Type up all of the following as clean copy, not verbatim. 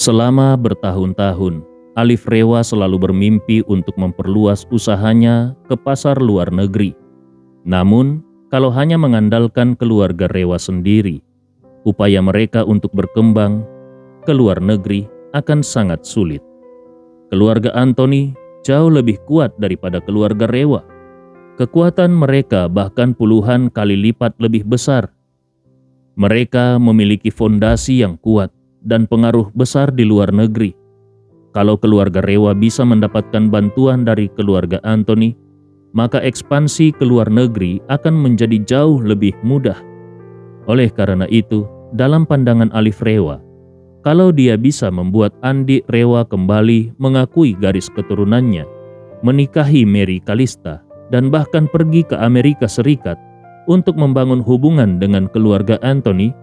Selama bertahun-tahun, Alif Rewa selalu bermimpi untuk memperluas usahanya ke pasar luar negeri. Namun, kalau hanya mengandalkan keluarga Rewa sendiri, upaya mereka untuk berkembang ke luar negeri akan sangat sulit. Keluarga Anthony jauh lebih kuat daripada keluarga Rewa. Kekuatan mereka bahkan puluhan kali lipat lebih besar. Mereka memiliki fondasi yang kuat dan pengaruh besar di luar negeri. Kalau keluarga Rewa bisa mendapatkan bantuan dari keluarga Anthony, maka ekspansi ke luar negeri akan menjadi jauh lebih mudah. Oleh karena itu, dalam pandangan Alif Rewa, kalau dia bisa membuat Andi Rewa kembali mengakui garis keturunannya, menikahi Mary Kalista, dan bahkan pergi ke Amerika Serikat untuk membangun hubungan dengan keluarga Anthony,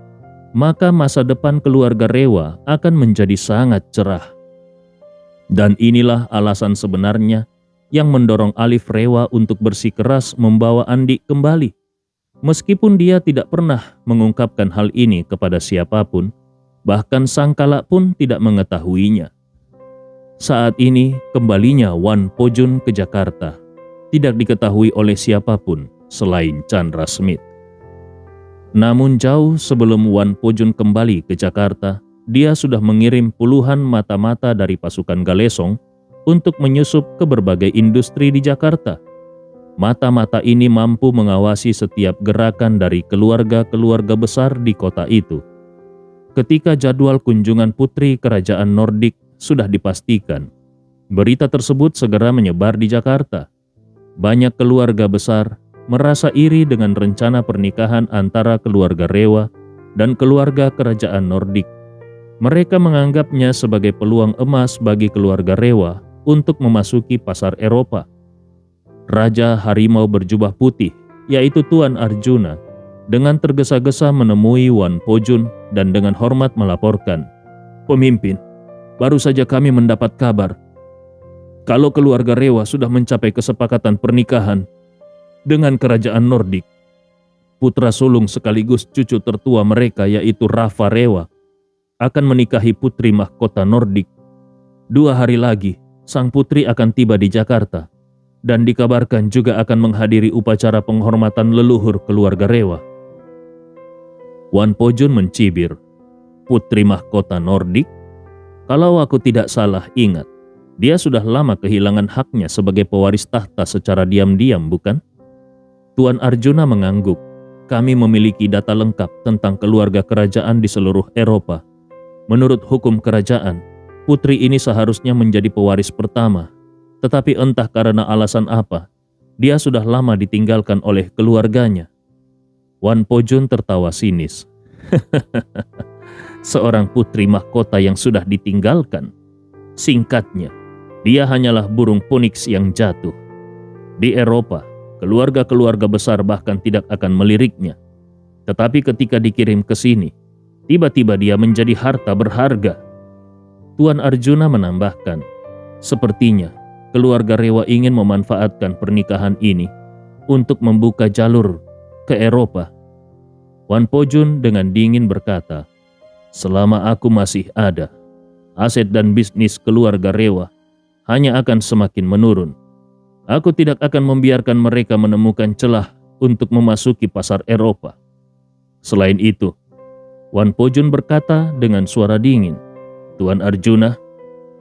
maka masa depan keluarga Rewa akan menjadi sangat cerah. Dan inilah alasan sebenarnya yang mendorong Alif Rewa untuk bersikeras membawa Andi kembali. Meskipun dia tidak pernah mengungkapkan hal ini kepada siapapun, bahkan sang kalak pun tidak mengetahuinya. Saat ini kembalinya Wan Po-jun ke Jakarta tidak diketahui oleh siapapun selain Chandra Smith. Namun jauh sebelum Wan Po-jun kembali ke Jakarta, dia sudah mengirim puluhan mata-mata dari pasukan Galesong untuk menyusup ke berbagai industri di Jakarta. Mata-mata ini mampu mengawasi setiap gerakan dari keluarga-keluarga besar di kota itu. Ketika jadwal kunjungan putri kerajaan Nordik sudah dipastikan, berita tersebut segera menyebar di Jakarta. Banyak keluarga besar merasa iri dengan rencana pernikahan antara keluarga Rewa dan keluarga kerajaan Nordik. Mereka menganggapnya sebagai peluang emas bagi keluarga Rewa untuk memasuki pasar Eropa. Raja Harimau berjubah putih, yaitu Tuan Arjuna, dengan tergesa-gesa menemui Wan Po-jun dan dengan hormat melaporkan, "Pemimpin, baru saja kami mendapat kabar kalau keluarga Rewa sudah mencapai kesepakatan pernikahan dengan kerajaan Nordik. Putra sulung sekaligus cucu tertua mereka, yaitu Rafa Rewa, akan menikahi putri mahkota Nordik. 2 hari lagi, sang putri akan tiba di Jakarta dan dikabarkan juga akan menghadiri upacara penghormatan leluhur keluarga Rewa." Wan Po-jun mencibir, "Putri mahkota Nordik? Kalau aku tidak salah ingat, dia sudah lama kehilangan haknya sebagai pewaris tahta secara diam-diam, bukan?" Tuan Arjuna mengangguk, "Kami memiliki data lengkap tentang keluarga kerajaan di seluruh Eropa. Menurut hukum kerajaan, putri ini seharusnya menjadi pewaris pertama. Tetapi entah karena alasan apa, dia sudah lama ditinggalkan oleh keluarganya." Wan Po-jun tertawa sinis. Seorang putri mahkota yang sudah ditinggalkan. Singkatnya, dia hanyalah burung phoenix yang jatuh. Di Eropa, keluarga-keluarga besar bahkan tidak akan meliriknya. Tetapi ketika dikirim ke sini, tiba-tiba dia menjadi harta berharga. Tuan Arjuna menambahkan, "Sepertinya keluarga Rewa ingin memanfaatkan pernikahan ini untuk membuka jalur ke Eropa." Wan Po-jun dengan dingin berkata, "Selama aku masih ada, aset dan bisnis keluarga Rewa hanya akan semakin menurun. Aku tidak akan membiarkan mereka menemukan celah untuk memasuki pasar Eropa." Selain itu, Wan Po-jun berkata dengan suara dingin, "Tuan Arjuna,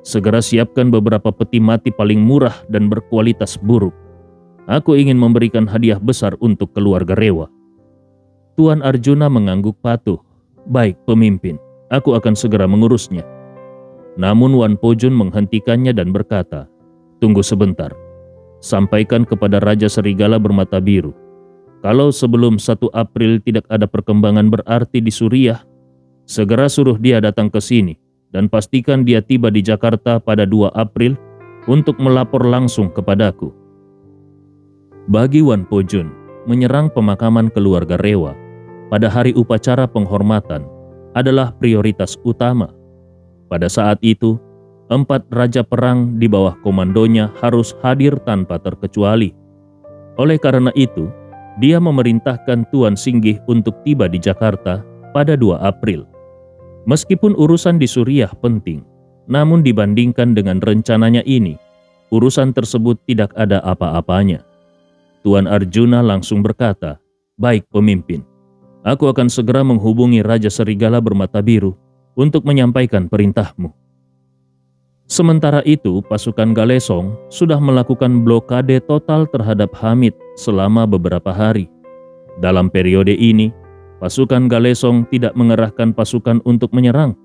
segera siapkan beberapa peti mati paling murah dan berkualitas buruk. Aku ingin memberikan hadiah besar untuk keluarga Rewa." Tuan Arjuna mengangguk patuh. "Baik, pemimpin, aku akan segera mengurusnya." Namun Wan Po-jun menghentikannya dan berkata, "Tunggu sebentar. Sampaikan kepada Raja Serigala bermata biru, kalau sebelum 1 April tidak ada perkembangan berarti di Suriah, segera suruh dia datang ke sini dan pastikan dia tiba di Jakarta pada 2 April untuk melapor langsung kepadaku." Bagi Wan Po-jun, menyerang pemakaman keluarga Rewa pada hari upacara penghormatan adalah prioritas utama. Pada saat itu, 4 raja perang di bawah komandonya harus hadir tanpa terkecuali. Oleh karena itu, dia memerintahkan Tuan Singgih untuk tiba di Jakarta pada 2 April. Meskipun urusan di Suriah penting, namun dibandingkan dengan rencananya ini, urusan tersebut tidak ada apa-apanya. Tuan Arjuna langsung berkata, "Baik pemimpin, aku akan segera menghubungi Raja Serigala bermata biru untuk menyampaikan perintahmu." Sementara itu, pasukan Galesong sudah melakukan blokade total terhadap Hamid selama beberapa hari. Dalam periode ini, pasukan Galesong tidak mengerahkan pasukan untuk menyerang.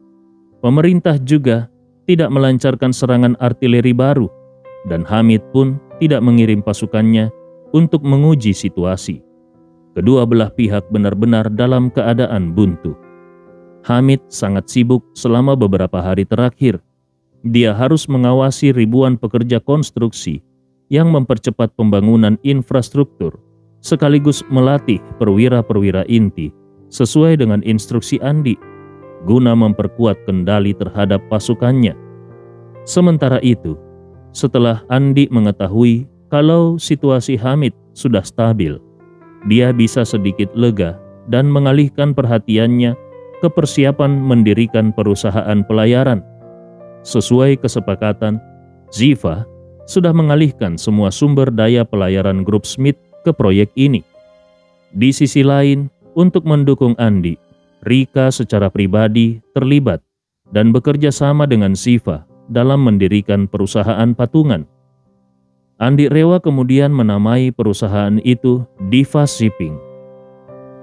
Pemerintah juga tidak melancarkan serangan artileri baru, dan Hamid pun tidak mengirim pasukannya untuk menguji situasi. Kedua belah pihak benar-benar dalam keadaan buntu. Hamid sangat sibuk selama beberapa hari terakhir. Dia harus mengawasi ribuan pekerja konstruksi yang mempercepat pembangunan infrastruktur, sekaligus melatih perwira-perwira inti sesuai dengan instruksi Andi, guna memperkuat kendali terhadap pasukannya. Sementara itu, setelah Andi mengetahui kalau situasi Hamid sudah stabil, dia bisa sedikit lega dan mengalihkan perhatiannya ke persiapan mendirikan perusahaan pelayaran. Sesuai kesepakatan, Ziva sudah mengalihkan semua sumber daya pelayaran grup Smith ke proyek ini. Di sisi lain, untuk mendukung Andi, Rika secara pribadi terlibat dan bekerja sama dengan Ziva dalam mendirikan perusahaan patungan. Andi Rewa kemudian menamai perusahaan itu Diva Shipping.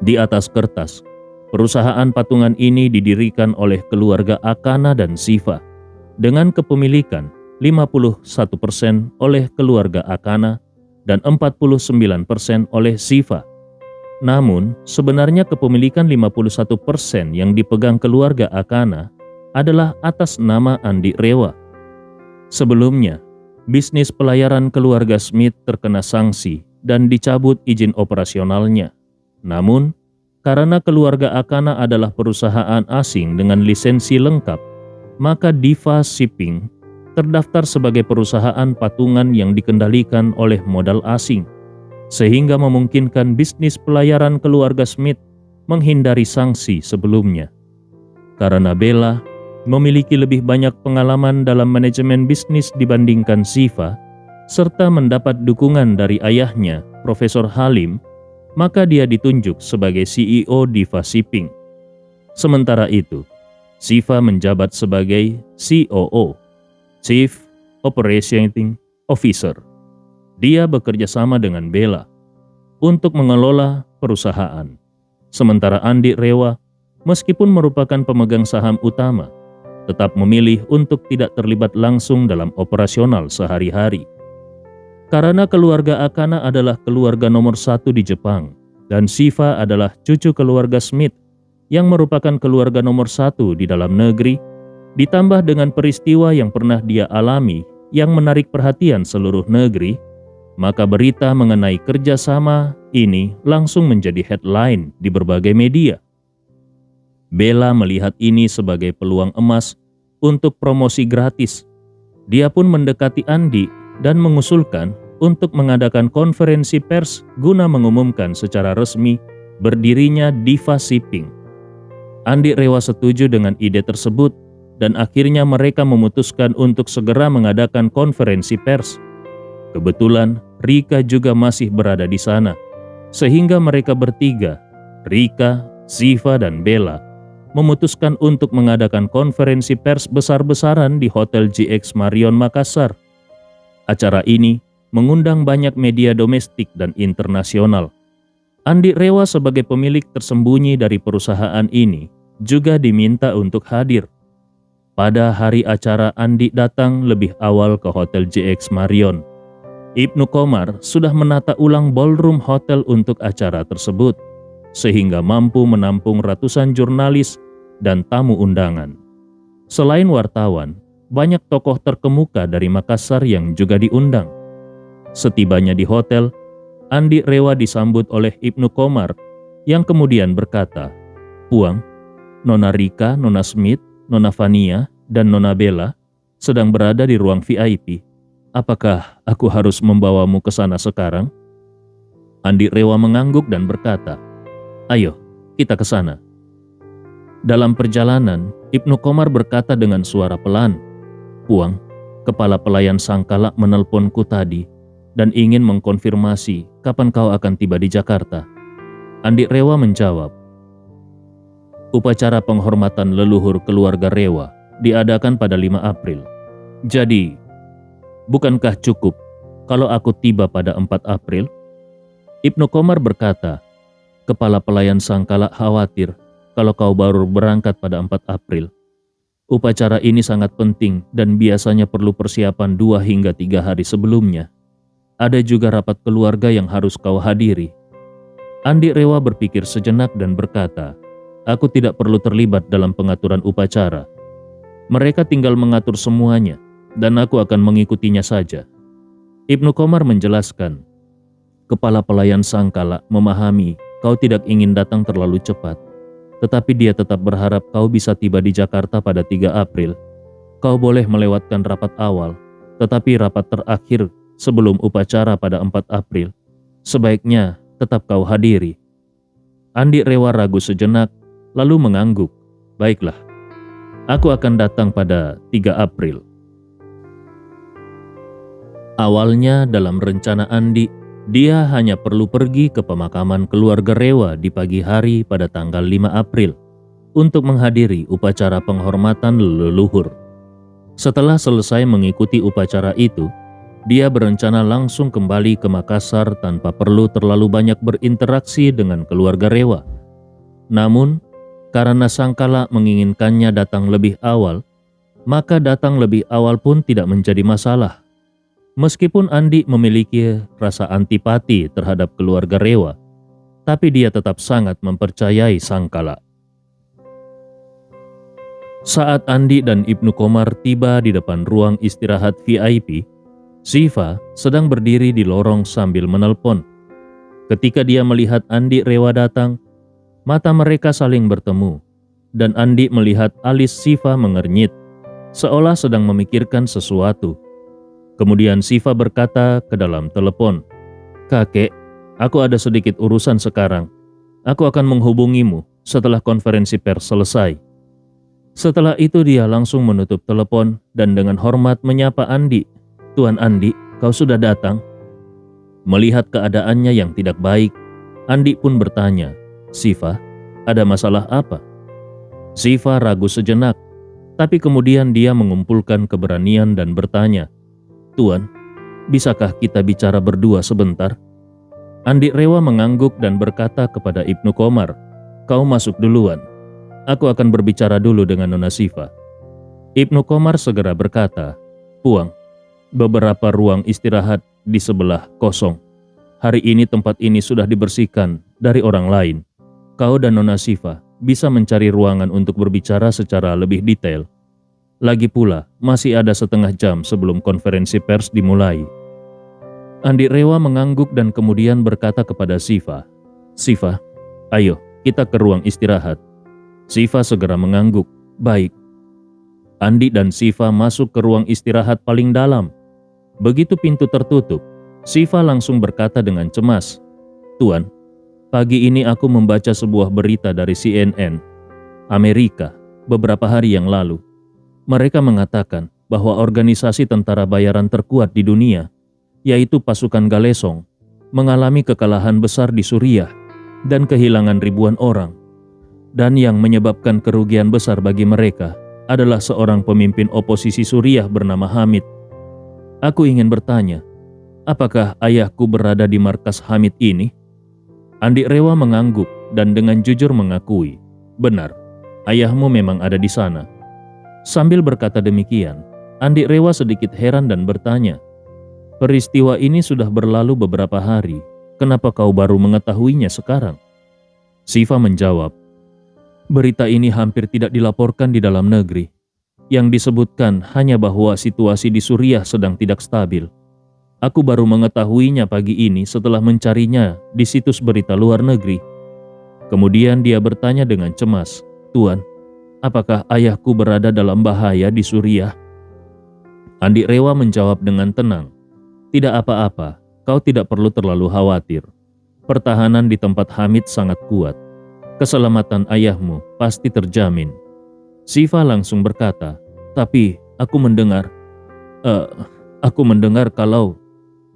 Di atas kertas, perusahaan patungan ini didirikan oleh keluarga Akana dan Ziva, dengan kepemilikan 51% oleh keluarga Akana dan 49% oleh Ziva. Namun, sebenarnya kepemilikan 51% yang dipegang keluarga Akana adalah atas nama Andi Rewa. Sebelumnya, bisnis pelayaran keluarga Smith terkena sanksi dan dicabut izin operasionalnya. Namun, karena keluarga Akana adalah perusahaan asing dengan lisensi lengkap, maka Diva Shipping terdaftar sebagai perusahaan patungan yang dikendalikan oleh modal asing, sehingga memungkinkan bisnis pelayaran keluarga Smith menghindari sanksi sebelumnya. Karena Bella memiliki lebih banyak pengalaman dalam manajemen bisnis dibandingkan Ziva, serta mendapat dukungan dari ayahnya, Profesor Halim, maka dia ditunjuk sebagai CEO Diva Shipping. Sementara itu, Ziva menjabat sebagai COO, Chief Operating Officer. Dia bekerja sama dengan Bella untuk mengelola perusahaan. Sementara Andi Rewa, meskipun merupakan pemegang saham utama, tetap memilih untuk tidak terlibat langsung dalam operasional sehari-hari. Karena keluarga Akana adalah keluarga nomor 1 di Jepang, dan Ziva adalah cucu keluarga Smith yang merupakan keluarga nomor 1 di dalam negeri, ditambah dengan peristiwa yang pernah dia alami yang menarik perhatian seluruh negeri, maka berita mengenai kerjasama ini langsung menjadi headline di berbagai media. Bella melihat ini sebagai peluang emas untuk promosi gratis. Dia pun mendekati Andi dan mengusulkan untuk mengadakan konferensi pers guna mengumumkan secara resmi berdirinya Diva Shipping. Andi Rewa setuju dengan ide tersebut dan akhirnya mereka memutuskan untuk segera mengadakan konferensi pers. Kebetulan Rika juga masih berada di sana, sehingga mereka bertiga, Rika, Ziva, dan Bella, memutuskan untuk mengadakan konferensi pers besar-besaran di Hotel GX Marion Makassar. Acara ini mengundang banyak media domestik dan internasional. Andi Rewa sebagai pemilik tersembunyi dari perusahaan ini juga diminta untuk hadir. Pada hari acara, Andi datang lebih awal ke Hotel GX Marion. Ibnu Komar sudah menata ulang ballroom hotel untuk acara tersebut, sehingga mampu menampung ratusan jurnalis dan tamu undangan. Selain wartawan, banyak tokoh terkemuka dari Makassar yang juga diundang. Setibanya di hotel, Andi Rewa disambut oleh Ibnu Komar yang kemudian berkata, "Puang, Nona Rika, Nona Smith, Nona Fania, dan Nona Bella sedang berada di ruang VIP. Apakah aku harus membawamu ke sana sekarang?" Andi Rewa mengangguk dan berkata, "Ayo, kita ke sana." Dalam perjalanan, Ibnu Komar berkata dengan suara pelan, "Puang, kepala pelayan Sangkala menelponku tadi dan ingin mengkonfirmasi kapan kau akan tiba di Jakarta." Andi Rewa menjawab, "Upacara penghormatan leluhur keluarga Rewa diadakan pada 5 April. Jadi, bukankah cukup kalau aku tiba pada 4 April?" Ibnu Komar berkata, "Kepala pelayan Sangkala khawatir kalau kau baru berangkat pada 4 April. Upacara ini sangat penting dan biasanya perlu persiapan 2 hingga 3 hari sebelumnya. Ada juga rapat keluarga yang harus kau hadiri." Andi Rewa berpikir sejenak dan berkata, "Aku tidak perlu terlibat dalam pengaturan upacara. Mereka tinggal mengatur semuanya dan aku akan mengikutinya saja." Ibnu Komar menjelaskan, "Kepala pelayan Sangkala memahami kau tidak ingin datang terlalu cepat. Tetapi dia tetap berharap kau bisa tiba di Jakarta pada 3 April. Kau boleh melewatkan rapat awal, tetapi rapat terakhir sebelum upacara pada 4 April, sebaiknya tetap kau hadiri." Andi Rewa ragu sejenak, lalu mengangguk, "Baiklah, aku akan datang pada 3 April. Awalnya dalam rencana Andi, dia hanya perlu pergi ke pemakaman keluarga Rewa di pagi hari pada tanggal 5 April untuk menghadiri upacara penghormatan leluhur. Setelah selesai mengikuti upacara itu, dia berencana langsung kembali ke Makassar tanpa perlu terlalu banyak berinteraksi dengan keluarga Rewa. Namun, karena Sangkala menginginkannya datang lebih awal, maka datang lebih awal pun tidak menjadi masalah. Meskipun Andi memiliki rasa antipati terhadap keluarga Rewa, tapi dia tetap sangat mempercayai Sangkala. Saat Andi dan Ibnu Komar tiba di depan ruang istirahat VIP, Siva sedang berdiri di lorong sambil menelpon. Ketika dia melihat Andi Rewa datang, mata mereka saling bertemu, dan Andi melihat alis Siva mengernyit, seolah sedang memikirkan sesuatu. Kemudian Siva berkata ke dalam telepon, "Kakek, aku ada sedikit urusan sekarang. Aku akan menghubungimu setelah konferensi pers selesai." Setelah itu dia langsung menutup telepon dan dengan hormat menyapa Andi. "Tuan Andi, kau sudah datang." Melihat keadaannya yang tidak baik, Andi pun bertanya, "Siva, ada masalah apa?" Siva ragu sejenak, tapi kemudian dia mengumpulkan keberanian dan bertanya, "Tuan, bisakah kita bicara berdua sebentar?" Andi Rewa mengangguk dan berkata kepada Ibnu Komar, "Kau masuk duluan. Aku akan berbicara dulu dengan Nona Siva." Ibnu Komar segera berkata, "Puang, beberapa ruang istirahat di sebelah kosong. Hari ini tempat ini sudah dibersihkan dari orang lain. Kau dan Nona Siva bisa mencari ruangan untuk berbicara secara lebih detail. Lagi pula, masih ada setengah jam sebelum konferensi pers dimulai." Andi Rewa mengangguk dan kemudian berkata kepada Siva, "Siva, ayo kita ke ruang istirahat." Siva segera mengangguk, "Baik." Andi dan Siva masuk ke ruang istirahat paling dalam. Begitu pintu tertutup, Siva langsung berkata dengan cemas, "Tuan, pagi ini aku membaca sebuah berita dari CNN Amerika beberapa hari yang lalu. Mereka mengatakan bahwa organisasi tentara bayaran terkuat di dunia, yaitu pasukan Galesong, mengalami kekalahan besar di Suriah dan kehilangan ribuan orang. Dan yang menyebabkan kerugian besar bagi mereka adalah seorang pemimpin oposisi Suriah bernama Hamid. Aku ingin bertanya, apakah ayahku berada di markas Hamid ini?" Andi Rewa mengangguk dan dengan jujur mengakui, "Benar, ayahmu memang ada di sana." Sambil berkata demikian, Andi Rewa sedikit heran dan bertanya, "Peristiwa ini sudah berlalu beberapa hari, kenapa kau baru mengetahuinya sekarang?" Siva menjawab, "Berita ini hampir tidak dilaporkan di dalam negeri. Yang disebutkan hanya bahwa situasi di Suriah sedang tidak stabil. Aku baru mengetahuinya pagi ini setelah mencarinya di situs berita luar negeri." Kemudian dia bertanya dengan cemas, "Tuan, apakah ayahku berada dalam bahaya di Suriah?" Andi Rewa menjawab dengan tenang, "Tidak apa-apa, kau tidak perlu terlalu khawatir. Pertahanan di tempat Hamid sangat kuat. Keselamatan ayahmu pasti terjamin. Siva langsung berkata, tapi aku mendengar kalau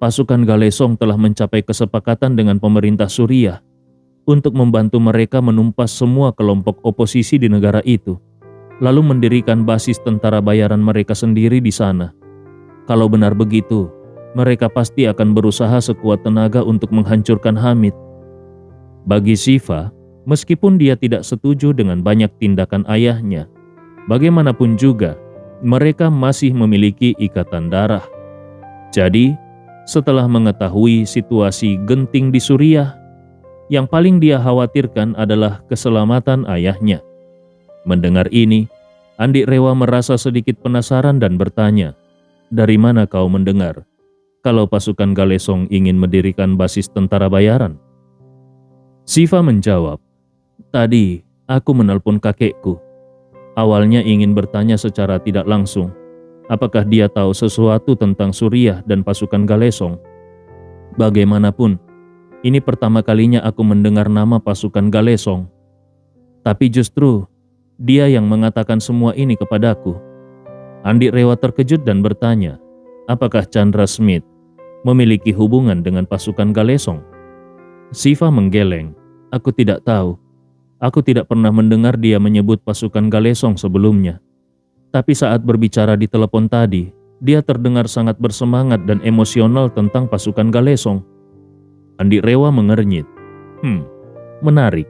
pasukan Galesong telah mencapai kesepakatan dengan pemerintah Suriah untuk membantu mereka menumpas semua kelompok oposisi di negara itu, lalu mendirikan basis tentara bayaran mereka sendiri di sana. Kalau benar begitu, mereka pasti akan berusaha sekuat tenaga untuk menghancurkan Hamid. Bagi Siva, meskipun dia tidak setuju dengan banyak tindakan ayahnya, bagaimanapun juga mereka masih memiliki ikatan darah. Jadi, setelah mengetahui situasi genting di Suriah, yang paling dia khawatirkan adalah keselamatan ayahnya. Mendengar ini, Andi Rewa merasa sedikit penasaran dan bertanya, "Dari mana kau mendengar kalau pasukan Galesong ingin mendirikan basis tentara bayaran?" Siva menjawab, "Tadi aku menelpon kakekku. Awalnya ingin bertanya secara tidak langsung, apakah dia tahu sesuatu tentang Suriah dan pasukan Galesong. Bagaimanapun, ini pertama kalinya aku mendengar nama pasukan Galesong. Tapi justru dia yang mengatakan semua ini kepadaku." Andi Rewa terkejut dan bertanya, "Apakah Chandra Smith memiliki hubungan dengan pasukan Galesong?" Siva menggeleng, "Aku tidak tahu. Aku tidak pernah mendengar dia menyebut pasukan Galesong sebelumnya. Tapi saat berbicara di telepon tadi, dia terdengar sangat bersemangat dan emosional tentang pasukan Galesong." Andi Rewa mengernyit. Menarik.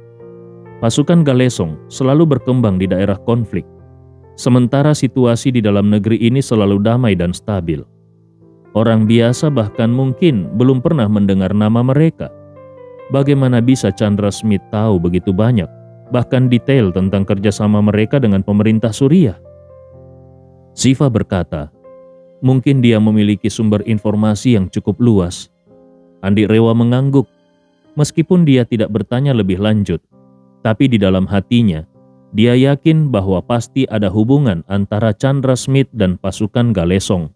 Pasukan Galesong selalu berkembang di daerah konflik, sementara situasi di dalam negeri ini selalu damai dan stabil. Orang biasa bahkan mungkin belum pernah mendengar nama mereka. Bagaimana bisa Chandra Smith tahu begitu banyak, bahkan detail tentang kerjasama mereka dengan pemerintah Suriah? Siva berkata, "Mungkin dia memiliki sumber informasi yang cukup luas." Andi Rewa mengangguk. Meskipun dia tidak bertanya lebih lanjut, tapi di dalam hatinya, dia yakin bahwa pasti ada hubungan antara Chandra Smith dan pasukan Galesong.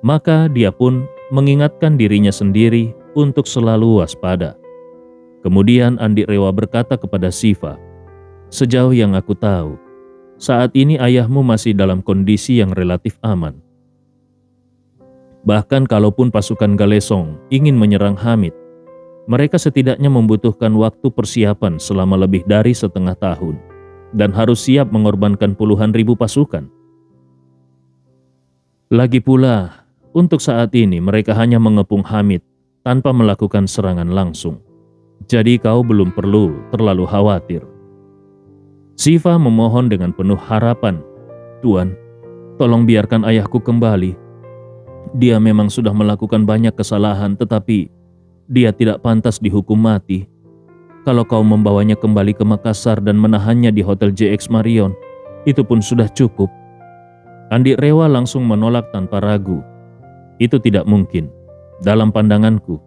Maka dia pun mengingatkan dirinya sendiri untuk selalu waspada. Kemudian Andi Rewa berkata kepada Siva, "Sejauh yang aku tahu, saat ini ayahmu masih dalam kondisi yang relatif aman. Bahkan kalaupun pasukan Galesong ingin menyerang Hamid, mereka setidaknya membutuhkan waktu persiapan selama lebih dari setengah tahun dan harus siap mengorbankan puluhan ribu pasukan. Lagi pula, untuk saat ini mereka hanya mengepung Hamid tanpa melakukan serangan langsung. Jadi kau belum perlu terlalu khawatir." Siva memohon dengan penuh harapan, "Tuan, tolong biarkan ayahku kembali. Dia memang sudah melakukan banyak kesalahan, tetapi dia tidak pantas dihukum mati. Kalau kau membawanya kembali ke Makassar dan menahannya di Hotel JX Marion, itu pun sudah cukup." Andi Rewa langsung menolak tanpa ragu. "Itu tidak mungkin. Dalam pandanganku,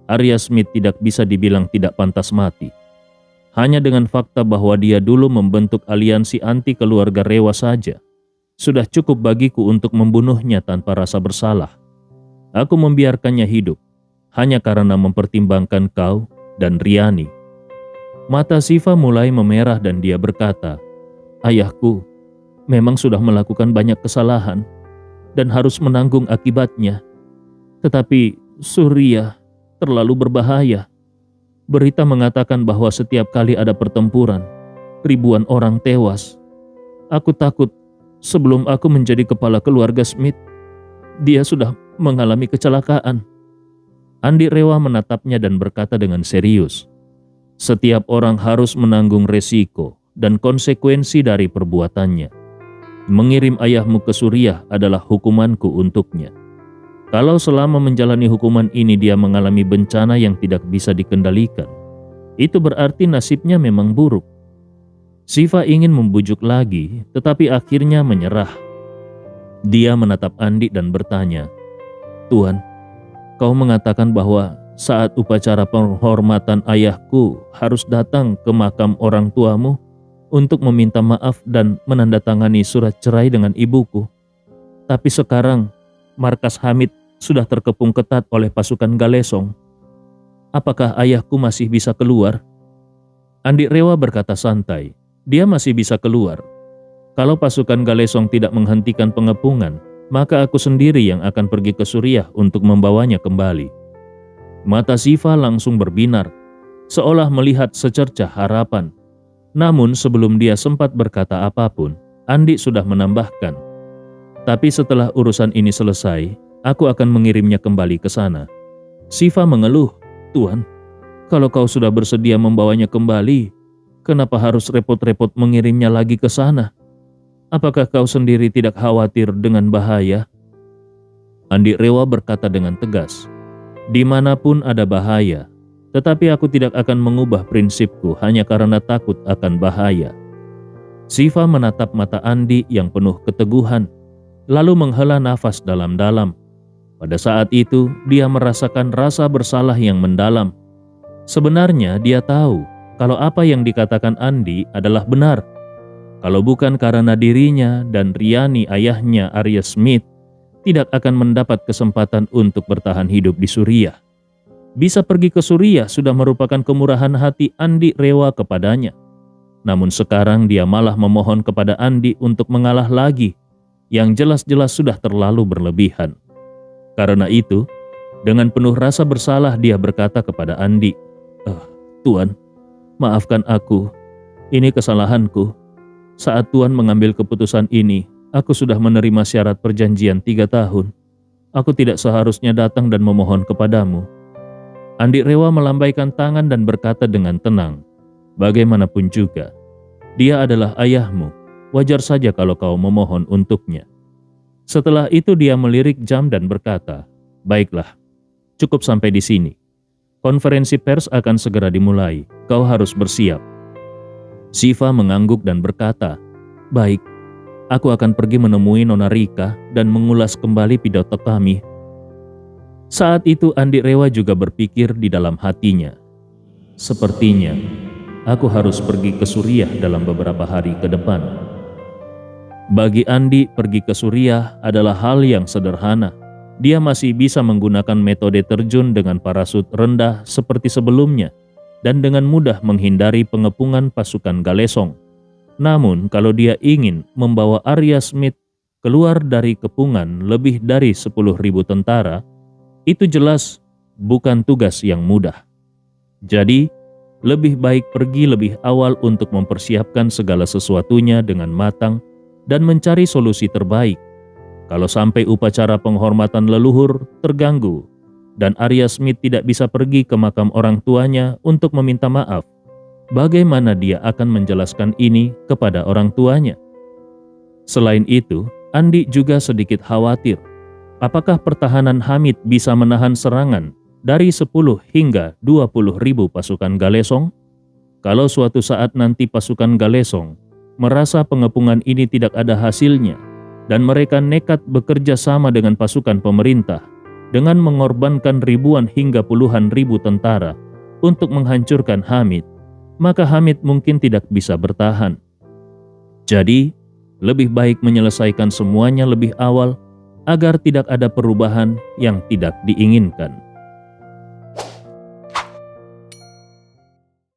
Arya Smith tidak bisa dibilang tidak pantas mati. Hanya dengan fakta bahwa dia dulu membentuk aliansi anti keluarga Rewa saja, sudah cukup bagiku untuk membunuhnya tanpa rasa bersalah. Aku membiarkannya hidup hanya karena mempertimbangkan kau dan Riani." Mata Siva mulai memerah dan dia berkata, "Ayahku memang sudah melakukan banyak kesalahan dan harus menanggung akibatnya. Tetapi Suriah terlalu berbahaya. Berita mengatakan bahwa setiap kali ada pertempuran, ribuan orang tewas. Aku takut sebelum aku menjadi kepala keluarga Smith, dia sudah mengalami kecelakaan." Andi Rewa menatapnya dan berkata dengan serius, "Setiap orang harus menanggung resiko dan konsekuensi dari perbuatannya. Mengirim ayahmu ke Suriah adalah hukumanku untuknya. Kalau selama menjalani hukuman ini dia mengalami bencana yang tidak bisa dikendalikan, itu berarti nasibnya memang buruk." Siva ingin membujuk lagi, tetapi akhirnya menyerah. Dia menatap Andi dan bertanya, "Tuan, kau mengatakan bahwa saat upacara penghormatan ayahku harus datang ke makam orang tuamu untuk meminta maaf dan menandatangani surat cerai dengan ibuku. Tapi sekarang markas Hamid sudah terkepung ketat oleh pasukan Galesong. Apakah ayahku masih bisa keluar?" Andi Rewa berkata santai, dia masih bisa keluar. Kalau pasukan Galesong tidak menghentikan pengepungan, maka aku sendiri yang akan pergi ke Suriah untuk membawanya kembali. Mata Siva langsung berbinar, seolah melihat secercah harapan. Namun sebelum dia sempat berkata apapun, Andi sudah menambahkan, tapi setelah urusan ini selesai, aku akan mengirimnya kembali ke sana. Siva mengeluh, Tuan, kalau kau sudah bersedia membawanya kembali, kenapa harus repot-repot mengirimnya lagi ke sana? Apakah kau sendiri tidak khawatir dengan bahaya? Andi Rewa berkata dengan tegas, dimanapun ada bahaya, tetapi aku tidak akan mengubah prinsipku hanya karena takut akan bahaya. Siva menatap mata Andi yang penuh keteguhan, lalu menghela nafas dalam-dalam. Pada saat itu, dia merasakan rasa bersalah yang mendalam. Sebenarnya dia tahu kalau apa yang dikatakan Andi adalah benar. Kalau bukan karena dirinya dan Riani ayahnya Arya Smith tidak akan mendapat kesempatan untuk bertahan hidup di Suriah. Bisa pergi ke Suriah sudah merupakan kemurahan hati Andi Rewa kepadanya. Namun sekarang dia malah memohon kepada Andi untuk mengalah lagi, yang jelas-jelas sudah terlalu berlebihan. Karena itu, dengan penuh rasa bersalah dia berkata kepada Andi, Tuan, maafkan aku, ini kesalahanku. Saat Tuan mengambil keputusan ini, aku sudah menerima syarat perjanjian 3 tahun. Aku tidak seharusnya datang dan memohon kepadamu. Andi Rewa melambaikan tangan dan berkata dengan tenang, bagaimanapun juga, dia adalah ayahmu, wajar saja kalau kau memohon untuknya. Setelah itu dia melirik jam dan berkata, baiklah, cukup sampai di sini. Konferensi pers akan segera dimulai, kau harus bersiap. Siva mengangguk dan berkata, baik, aku akan pergi menemui Nona Rika dan mengulas kembali pidato kami. Saat itu Andi Rewa juga berpikir di dalam hatinya, sepertinya aku harus pergi ke Suriah dalam beberapa hari ke depan. Bagi Andi, pergi ke Suriah adalah hal yang sederhana. Dia masih bisa menggunakan metode terjun dengan parasut rendah seperti sebelumnya dan dengan mudah menghindari pengepungan pasukan Galesong. Namun kalau dia ingin membawa Arya Smith keluar dari kepungan lebih dari 10.000 tentara, itu jelas bukan tugas yang mudah. Jadi, lebih baik pergi lebih awal untuk mempersiapkan segala sesuatunya dengan matang dan mencari solusi terbaik. Kalau sampai upacara penghormatan leluhur terganggu dan Arya Smith tidak bisa pergi ke makam orang tuanya untuk meminta maaf, bagaimana dia akan menjelaskan ini kepada orang tuanya? Selain itu, Andi juga sedikit khawatir, apakah pertahanan Hamid bisa menahan serangan dari 10 hingga 20.000 pasukan Galesong? Kalau suatu saat nanti pasukan Galesong merasa pengepungan ini tidak ada hasilnya dan mereka nekat bekerja sama dengan pasukan pemerintah dengan mengorbankan ribuan hingga puluhan ribu tentara untuk menghancurkan Hamid, maka Hamid mungkin tidak bisa bertahan. Jadi, lebih baik menyelesaikan semuanya lebih awal agar tidak ada perubahan yang tidak diinginkan.